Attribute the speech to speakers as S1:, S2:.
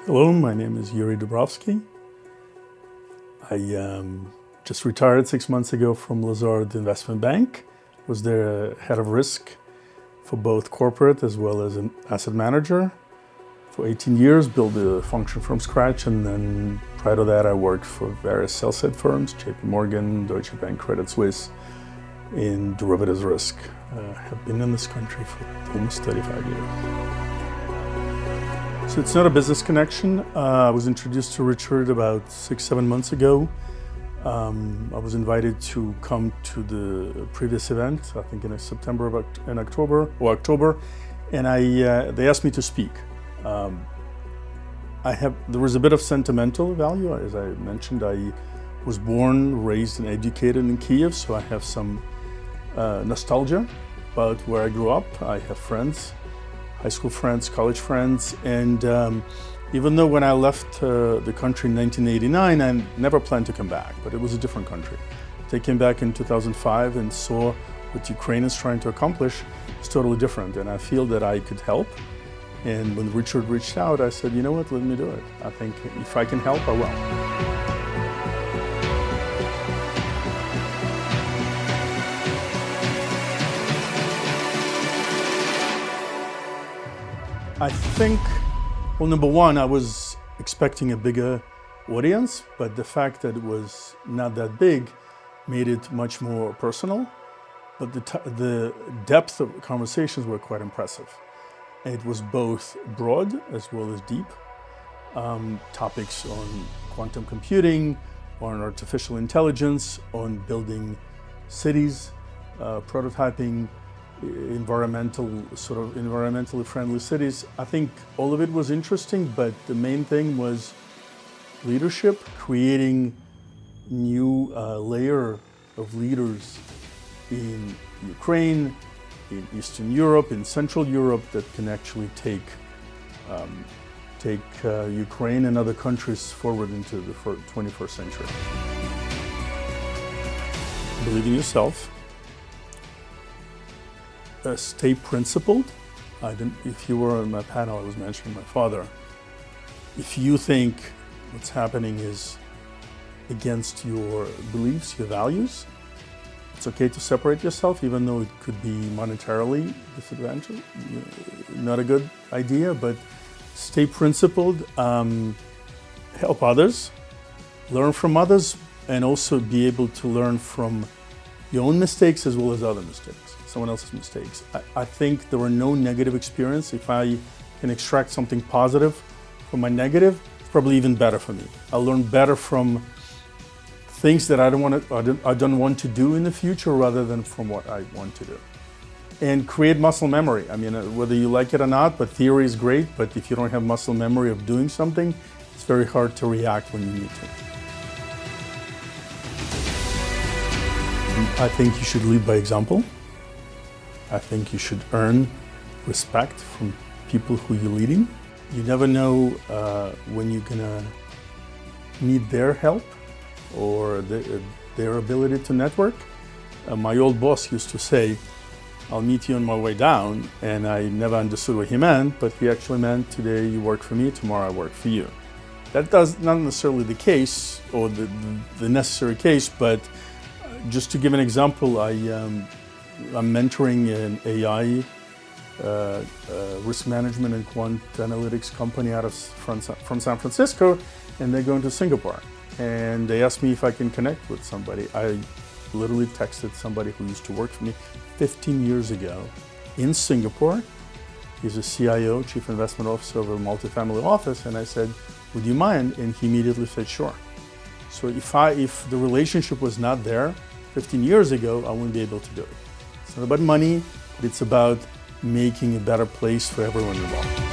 S1: Hello, my name is Yury Dubrovsky. I just retired 6 months ago from Lazard investment bank. Was their head of risk for both corporate as well as an asset manager. For 18 years, built a function from scratch, and then prior to that I worked for various sell-side firms, JP Morgan, Deutsche Bank, Credit Suisse, in derivatives risk. Have been in this country for almost 35 years. So it's not a business connection. I was introduced to Richard about 6-7 months ago. I was invited to come to the previous event, I think in October, and they asked me to speak. There was a bit of sentimental value. As I mentioned, I was born, raised, and educated in Kiev, so I have some nostalgia about where I grew up. I have friends, high school friends, college friends, and even though when I left the country in 1989, I never planned to come back, but it was a different country. I came back in 2005 and saw what Ukraine is trying to accomplish. It's totally different, and I feel that I could help. And when Richard reached out, I said, you know what, let me do it. I think if I can help, I will. I think, well, number one, I was expecting a bigger audience, but the fact that it was not that big made it much more personal. But the depth of conversations were quite impressive. It was both broad as well as deep. Topics on quantum computing, on artificial intelligence, on building cities, prototyping, environmentally friendly cities. I think all of it was interesting, but the main thing was leadership, creating new layer of leaders in Ukraine, in Eastern Europe, in Central Europe, that can actually take Ukraine and other countries forward into the 21st century. Believe in yourself. Stay principled. If you were on my panel, I was mentioning my father. If you think what's happening is against your beliefs, your values, it's okay to separate yourself, even though it could be monetarily disadvantageous, not a good idea, but stay principled, help others, learn from others, and also be able to learn from your own mistakes as well as other mistakes, someone else's mistakes. I think there were no negative experience. If I can extract something positive from my negative, it's probably even better for me. I'll learn better from things that I don't want to do in the future rather than from what I want to do. And create muscle memory. I mean, whether you like it or not, but theory is great, but if you don't have muscle memory of doing something, it's very hard to react when you need to. I think you should lead by example. I think you should earn respect from people who you're leading. You never know when you're gonna need their help or their ability to network. My old boss used to say, I'll meet you on my way down, and I never understood what he meant, but he actually meant today you work for me, tomorrow I work for you. That's not necessarily the case or the necessary case, but just to give an example, I'm mentoring an AI risk management and quant analytics company from San Francisco, and they're going to Singapore. And they asked me if I can connect with somebody. I literally texted somebody who used to work for me 15 years ago in Singapore. He's a CIO, Chief Investment Officer of a multifamily office, and I said, would you mind? And he immediately said, sure. So if the relationship was not there 15 years ago, I wouldn't be able to do it. It's not about money, but it's about making a better place for everyone involved.